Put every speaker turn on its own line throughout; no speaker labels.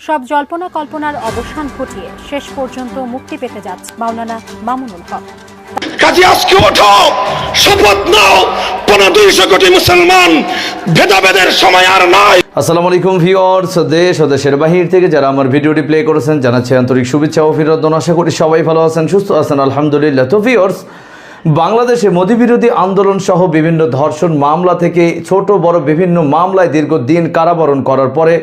সব জল্পনা কল্পনার অবসান ঘটিয়ে শেষ পর্যন্ত মুক্তি পেতে যাচ্ছে মাওলানা মামুনুল হক।
কাজী আজকে ওঠো, শপথ নাও, 200 কোটি মুসলমান, ভেদাভেদের সময় আর নাই।
আসসালামু আলাইকুম ভিউয়ার্স, দেশ ও দেশের বাহির থেকে যারা আমার ভিডিওটি প্লে করেছেন জানাচ্ছি আন্তরিক শুভেচ্ছা ও অভিনন্দন। আশা করি সবাই ভালো আছেন, সুস্থ আছেন, আলহামদুলিল্লাহ। তো ভিউয়ার্স, বাংলাদেশে মোদি বিরোধী আন্দোলন সহ বিভিন্ন ধর্ষণ মামলা থেকে ছোট বড় বিভিন্ন মামলায় দীর্ঘদিন কারাবরণ করার পরে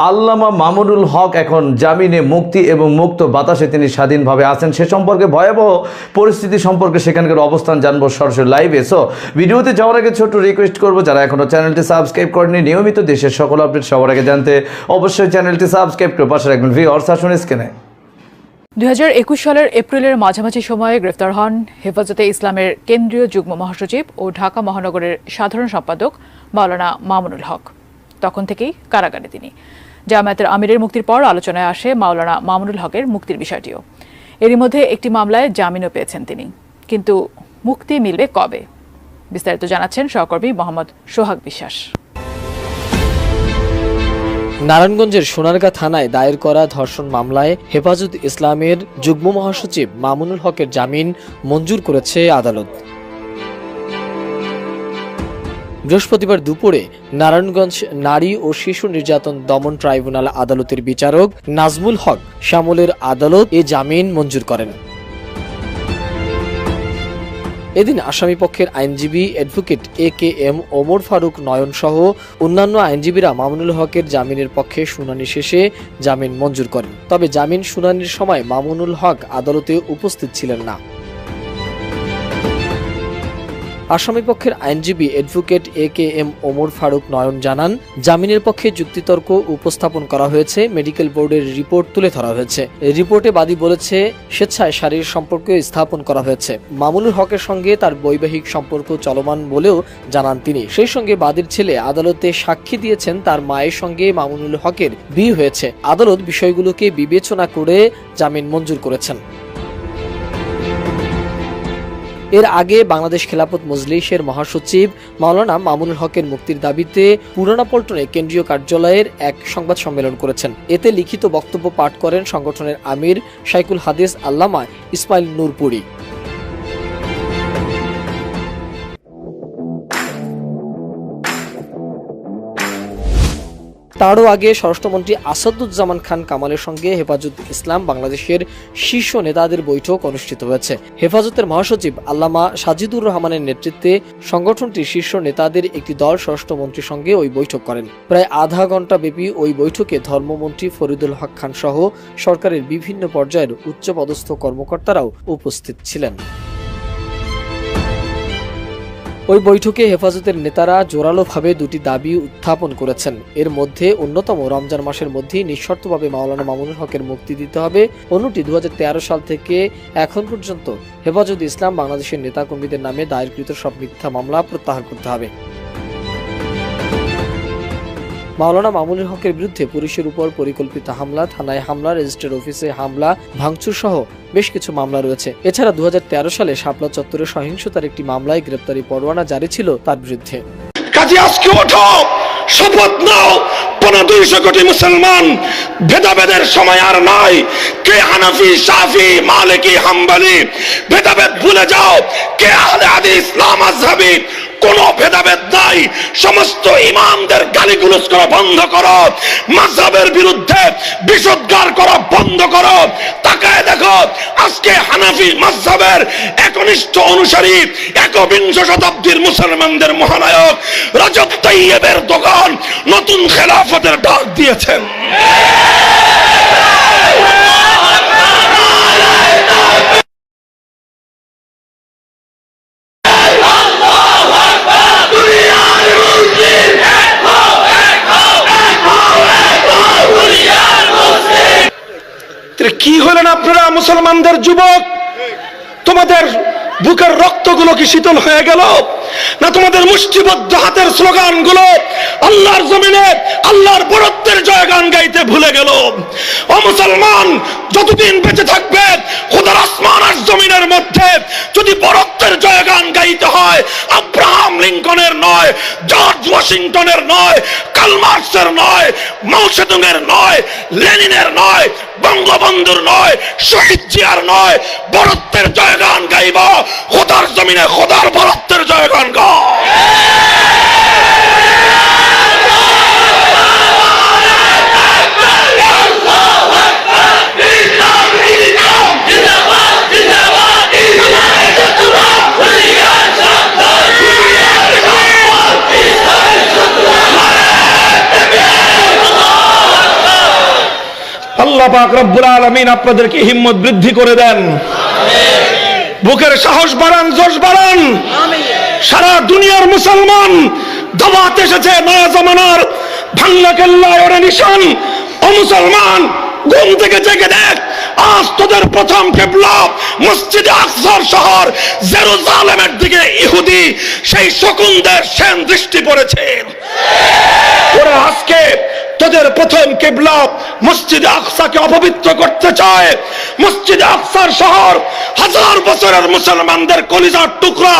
আল্লামা মামুনুল হক এখন জামিনে মুক্তি এবং মুক্ত বাতাসে তিনি স্বাধীনভাবে আছেন। সে সম্পর্কে ভয়াবহ পরিস্থিতি সম্পর্কে সেখানকার অবস্থান জানবো সরাসরি লাইভে। সো ভিডিওতে যাওয়ার আগে ছোট্ট রিকোয়েস্ট করবো, যারা এখনও চ্যানেলটি সাবস্ক্রাইব করেনি, নিয়মিত দেশের সকল আপডেট সবার আগে জানতে অবশ্যই চ্যানেলটি সাবস্ক্রাইব করে পাশে রাখবেন। ভিউয়ার্স, আসুন স্ক্রিনে।
2021 সালের এপ্রিলের মাঝামাঝি সময়ে গ্রেফতার হন হেফাজতে ইসলামের কেন্দ্রীয় যুগ্ম মহাসচিব ও ঢাকা মহানগরের সাধারণ সম্পাদক মাওলানা মামুনুল হক। তখন থেকেই কারাগারে তিনি। জামায়াতের আমিরের মুক্তির পর আলোচনায় আসে মাওলানা মামুনুল হকের মুক্তির বিষয়টিও। এরই মধ্যে একটি মামলায় জামিনও পেয়েছেন তিনি। কিন্তু মুক্তি মিলবে কবে? বিস্তারিত জানাচ্ছেন সহকর্মী মোহাম্মদ সোহাগ বিশ্বাস।
নারায়ণগঞ্জের সোনারগাঁ থানায় দায়ের করা ধর্ষণ মামলায় হেফাজত ইসলামের যুগ্ম মহাসচিব মামুনুল হকের জামিন মঞ্জুর করেছে আদালত। বৃহস্পতিবার দুপুরে নারায়ণগঞ্জ নারী ও শিশু নির্যাতন দমন ট্রাইব্যুনাল আদালতের বিচারক নাজমুল হক শ্যামলের আদালত এ জামিন মঞ্জুর করেন। এদিন আসামিপক্ষের আইনজীবী অ্যাডভোকেট AKM ওমর ফারুক নয়ন সহ অন্যান্য আইনজীবীরা মামুনুল হকের জামিনের পক্ষে শুনানি শেষে জামিন মঞ্জুর করেন। তবে জামিন শুনানির সময় মামুনুল হক আদালতে উপস্থিত ছিলেন না। আসামিপক্ষের আইনজীবী অ্যাডভোকেট AKM ওমর ফারুক নয়ন জানান, জামিনের পক্ষে যুক্তিতর্ক উপস্থাপন করা হয়েছে, মেডিকেল বোর্ডের রিপোর্ট তুলে ধরা হয়েছে। রিপোর্টে বাদী বলেছে স্বেচ্ছায় শারীরিক সম্পর্ক স্থাপন করা হয়েছে। মামুনুল হকের সঙ্গে তার বৈবাহিক সম্পর্ক চলমান বলেও জানান তিনি। সেই সঙ্গে বাদীর ছেলে আদালতে সাক্ষী দিয়েছেন তার মায়ের সঙ্গে মামুনুল হকের বিয়ে হয়েছে। আদালত বিষয়গুলোকে বিবেচনা করে জামিন মঞ্জুর করেছেন। এর আগে বাংলাদেশ খেলাফত মজলিসের মহাসচিব মাওলানা মামুনুল হকের মুক্তির দাবিতে পুরানা পল্টনে কেন্দ্রীয় কার্যালয়ের এক সংবাদ সম্মেলন করেছেন। এতে লিখিত বক্তব্য পাঠ করেন সংগঠনের আমির শাইখুল হাদিস আল্লামা ইসমাইল নূরপুরি। তারও আগে স্বরাষ্ট্রমন্ত্রী আসাদুজ্জামান খান কামালের সঙ্গে হেফাজত ইসলাম বাংলাদেশের শীর্ষ নেতাদের বৈঠক অনুষ্ঠিত হয়েছে। হেফাজতের মহাসচিব আল্লামা সাজিদুর রহমানের নেতৃত্বে সংগঠনটির শীর্ষ নেতাদের একটি দল স্বরাষ্ট্রমন্ত্রীর সঙ্গে ওই বৈঠক করেন। প্রায় আধা ঘন্টা ব্যাপী ওই বৈঠকে ধর্মমন্ত্রী ফরিদুল হক খান সহ সরকারের বিভিন্ন পর্যায়ের উচ্চপদস্থ কর্মকর্তারাও উপস্থিত ছিলেন। ওই বৈঠকে হেফাজতের নেতারা জোরালোভাবে দুটি দাবি উত্থাপন করেছেন। এর মধ্যে অন্যতম রমজান মাসের মধ্যেই নিঃশর্তভাবে মাওলানা মামুনুল হকের মুক্তি দিতে হবে। অন্যটি 2013 সাল থেকে এখন পর্যন্ত হেফাজত ইসলাম বাংলাদেশের নেতাকর্মীদের নামে দায়েরকৃত সব মিথ্যা মামলা প্রত্যাহার করতে হবে। মাওলানা মামুনুল হকের বিরুদ্ধে পুলিশের উপর পরিকল্পিত হামলা, থানায় হামলা, রেজিস্ট্রার অফিসে হামলা ভাঙচুর সহ বেশ কিছু মামলা রয়েছে। এছাড়া 2013 সালে শাপলা চত্বরে সহিংসতার একটি মামলায় গ্রেপ্তারি পরোয়ানা জারি ছিল তার বিরুদ্ধে।
কাজী আজকে ওঠো, শপথ নাও, 200 কোটি মুসলমান, ভেদাভেদের সময় আর নাই। কে হানাফি, শাফি, মালিকি, হাম্বলি, ভেদাভেদ ভুলে যাও। কে আহলে হাদিস, না মাযহাবি, কোনো ভেদাভেদ নাই। সমস্ত ইমামদের গালিগুলোজ করা বন্ধ করো, মাযহাবের বিরুদ্ধে বিষোদ্গার করা বন্ধ করো। তাকায় দেখো, আজকে হানাফি মাযহাবের একনিষ্ঠ অনুসারী 21 শতাব্দীর মুসলমানদের মহানায়ক রজব তাইয়েব এরদোগান নতুন খেলাফতের ডাক দিয়েছেন। কি হলেন আপনারা মুসলমানদের যুবক? তোমাদের বুকের রক্তগুলো কি শীতল হয়ে গেল? না তোমাদের মুষ্টিবদ্ধ হাতের স্লোগানগুলো আল্লাহর জমিনে আল্লাহর বরত্বের জয়গান গাইতে ভুলে গেল? ও মুসলমান, যতদিন বেঁচে থাকবে খোদার আসমান আর জমিনের মধ্যে যদি বরত্বের জয়গান গাইতে হয়, আব্রাহাম লিঙ্কনের নয়, জর্জ ওয়াশিংটনের নয়, কার্ল মার্কসের নয়, মাও সেতুংয়ের নয়, লেনিনের নয়, বঙ্গবন্ধুর নয়, শহীদ জিয়ার নয়। বরত্বের জয়গান গাইব, খোদার জমিনে খোদার বরত্বের জয়গান গাও। আল্লাহ পাক রব্বুল আলামিন আপনাদেরকে হিম্মত বৃদ্ধি করে দেন, বুকের সাহস বাড়ান, জোশ বাড়ান। সারা দুনিয়ার মুসলমান দাওয়াত এসেছে নয়া জামানার ভাঙ্গা কেল্লায় ওরে নিশান। ও মুসলমান, ঘুম থেকে জেগে দেখ, আজ তোদের প্রথম কিবলা মসজিদে আকসার শহর জেরুজালেমের দিকে ইহুদি সেই শকুনদের সেন দৃষ্টি পড়েছে। ওরা আজকে তোদের প্রথম কিবলা মসজিদে আকসাকে অপবিত্র করতে চায়। মসজিদে আকসার শহর হাজার বছরের মুসলমানদের কলিজার টুকরা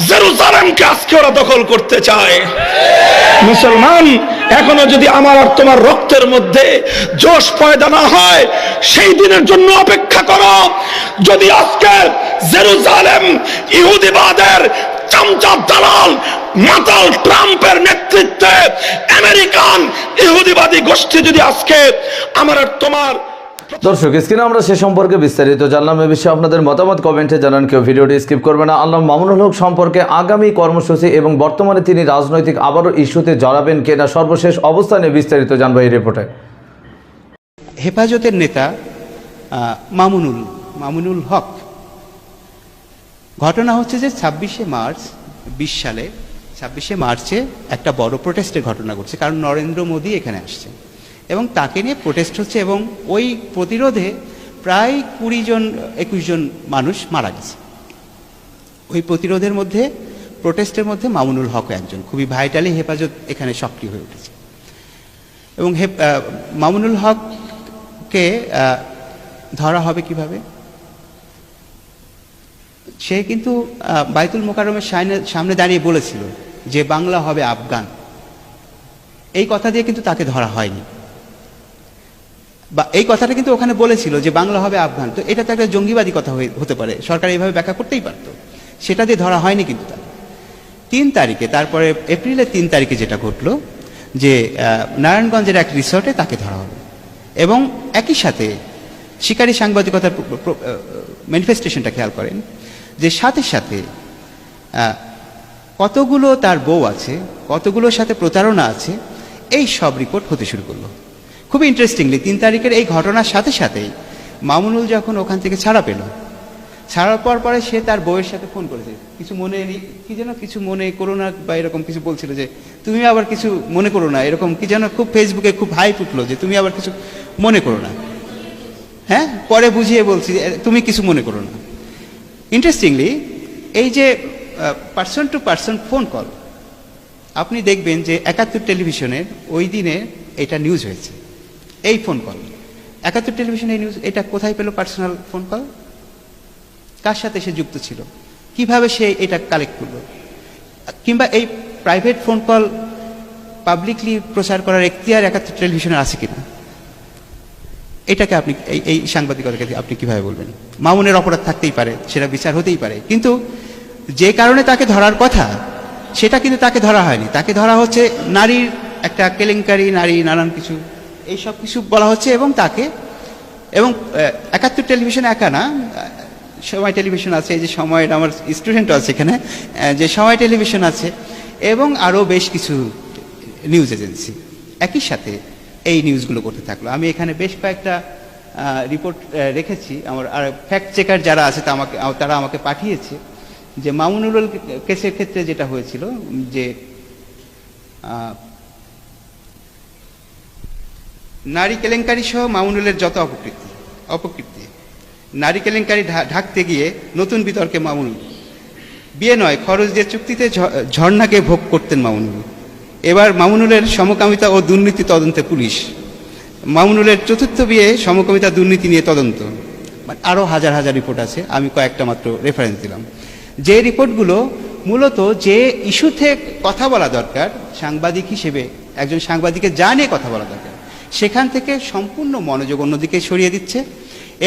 জেরুজালেমকে আজকে ওরা দখল করতে চায়। মুসলমান, এখনো যদি আমার আর তোমার রক্তের মধ্যে জোশ পয়দা না হয়, সেই দিনের জন্য অপেক্ষা করো। যদি আজকে জেরুজালেম ইহুদিবাদের চামচা দালাল মাতাল ট্রাম্পের নেতৃত্বে আমেরিকান ইহুদিবাদী গোষ্ঠী যদি আজকে আমার আর তোমার।
দর্শক, স্ক্রিনে আমরা সে সম্পর্কে বিস্তারিত জানলাম। এ বিষয়ে আপনাদের মতামত কমেন্টে জানান, কেউ ভিডিওটি স্কিপ করবে না। আল্লামা মামুনুল হক সম্পর্কে আগামী কর্মসূচি এবং বর্তমানে তিনি রাজনৈতিক আবারও ইস্যুতে জড়াবেন কিনা, সর্বশেষ অবস্থানে বিস্তারিত জানবো এই রিপোর্টে।
হেফাজতের নেতা মামুনুল হক, ঘটনা হচ্ছে যে 26শে মার্চ 20 সালে 26শে মার্চে একটা বড় প্রোটেস্টের ঘটনা ঘটছে, কারণ নরেন্দ্র মোদী এখানে আসছে এবং তাকে নিয়ে প্রোটেস্ট হচ্ছে এবং ওই প্রতিরোধে প্রায় 21 জন মানুষ মারা গেছে। ওই প্রতিরোধের মধ্যে, প্রোটেস্টের মধ্যে মামুনুল হক একজন, খুবই ভাইটালি হেফাজত এখানে সক্রিয় হয়ে উঠেছে। এবং মামুনুল হককে ধরা হবে কিভাবে? সে কিন্তু বাইতুল মোকাররমের সামনে দাঁড়িয়ে বলেছিল যে বাংলা হবে আফগান। এই কথা দিয়ে কিন্তু তাকে ধরা হয়নি, বা এই কথাটা কিন্তু ওখানে বলেছিল যে বাংলা হবে আফগান। তো এটা তো একটা জঙ্গিবাদী কথা হতে পারে, সরকার এইভাবে ব্যাখ্যা করতেই পারত, সেটা দিয়ে ধরা হয়নি। কিন্তু তার 3 তারিখে, তারপরে এপ্রিলের 3 তারিখে যেটা ঘটলো যে নারায়ণগঞ্জের এক রিসর্টে তাকে ধরা হলো এবং একই সাথে শিকারী সাংবাদিকতার ম্যানিফেস্টেশনটা খেয়াল করেন যে সাথে সাথে কতগুলো তার বউ আছে, কতগুলোর সাথে প্রতারণা আছে, এই সব রিপোর্ট হতে শুরু করলো। খুবই ইন্টারেস্টিংলি 3 তারিখের এই ঘটনার সাথে সাথেই মামুনুল যখন ওখান থেকে ছাড়া পেল, ছাড়ার পরে সে তার বউয়ের সাথে ফোন করেছে, কিছু মনে করো না বা এরকম কিছু বলছিল যে তুমি আবার কিছু মনে করো না, এরকম কি যেন খুব ফেসবুকে খুব হাইপ উঠলো যে তুমি আবার কিছু মনে করো না। হ্যাঁ, পরে বুঝিয়ে বলছি তুমি কিছু মনে করো না। ইন্টারেস্টিংলি এই যে person to person phone call, আপনি দেখবেন যে 71 টেলিভিশনের ওই দিনে এটা নিউজ হয়েছে, এই ফোন কল 71 টেলিভিশনে এই নিউজ। এটা কোথায় পেল পার্সোনাল ফোন কল? কার সাথে সে যুক্ত ছিল? কিভাবে সে এটা কালেক্ট করলো? কিংবা এই প্রাইভেট ফোন কল পাবলিকলি প্রচার করার এখতিয়ার 71 টেলিভিশনের আছে কিনা? এটাকে আপনি এই সাংবাদিকতাকে আপনি কিভাবে বলবেন? মামুনের অপরাধ থাকতেই পারে, সেটা বিচার হতেই পারে, কিন্তু যে কারণে তাকে ধরার কথা সেটা কিন্তু তাকে ধরা হয়নি। তাকে ধরা হচ্ছে নারীর একটা কেলেঙ্কারি, নারী নানান কিছু, এই সব কিছু বলা হচ্ছে এবং তাকে, এবং 71 টেলিভিশন একা না, সময় টেলিভিশন আছে, এই যে সময়ের আমার স্টুডেন্টও আছে এখানে, যে সময় টেলিভিশন আছে এবং আরও বেশ কিছু নিউজ এজেন্সি একই সাথে এই নিউজগুলো করতে থাকলো। আমি এখানে বেশ কয়েকটা রিপোর্ট রেখেছি, আমার আর ফ্যাক্ট চেকার যারা আছে তারা আমাকে পাঠিয়েছে যে মামুনুল কেসের ক্ষেত্রে যেটা হয়েছিল যে নারী কেলেঙ্কারি সহ মামুনুলের যত অপকীর্তি, নারী কেলেঙ্কারি ঢাকতে গিয়ে নতুন বিতর্কে মামুনুল, বিয়ে নয় খরচ দিয়ে চুক্তিতে ঝর্ণাকে ভোগ করতেন মামুনুল। এবার মামুনুলের সমকামিতা ও দুর্নীতি তদন্তে পুলিশ, মামুনুলের চতুর্থ বিয়ে সমকামিতা দুর্নীতি নিয়ে তদন্ত, আরও হাজার হাজার রিপোর্ট আছে, আমি কয়েকটা মাত্র রেফারেন্স দিলাম। যে রিপোর্টগুলো মূলত যে ইস্যুতে কথা বলা দরকার সাংবাদিক হিসেবে, একজন সাংবাদিকের যা নিয়ে কথা বলা দরকার, সেখান থেকে সম্পূর্ণ মনোযোগ অন্যদিকে সরিয়ে দিচ্ছে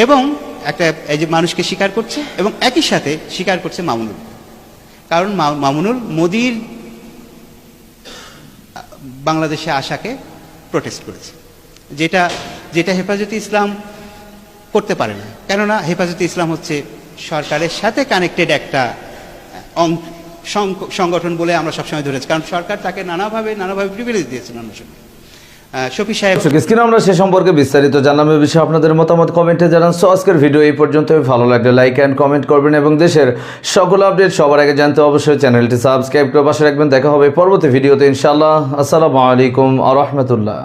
এবং একটা এই যে মানুষকে স্বীকার করছে এবং একই সাথে স্বীকার করছে মামুনুল। কারণ মামুনুল মোদির বাংলাদেশে আসাকে প্রোটেস্ট করেছে, যেটা হেফাজতে ইসলাম করতে পারে না। কেননা হেফাজতে ইসলাম হচ্ছে সরকারের সাথে কানেক্টেড একটা সংগঠন বলে আমরা সবসময় ধরেছি, কারণ সরকার তাকে নানাভাবে প্রিভিলেজ দিয়েছে নানা সময়। শফি সাহেব,
স্ক্রিনে আমরা সে সম্পর্কে বিস্তারিত জানলাম। এ বিষয়ে আপনাদের মতামত কমেন্টে জানান। সো আজকের ভিডিও এই পর্যন্ত। ভালো লাগলে লাইক অ্যান্ড কমেন্ট করবেন এবং দেশের সকল আপডেট সবার আগে জানতে অবশ্যই চ্যানেলটি সাবস্ক্রাইব করে পাশে রাখবেন। দেখা হবে পরবর্তী ভিডিওতে ইনশাআল্লাহ। আসসালামু আলাইকুম ওয়া রাহমাতুল্লাহ।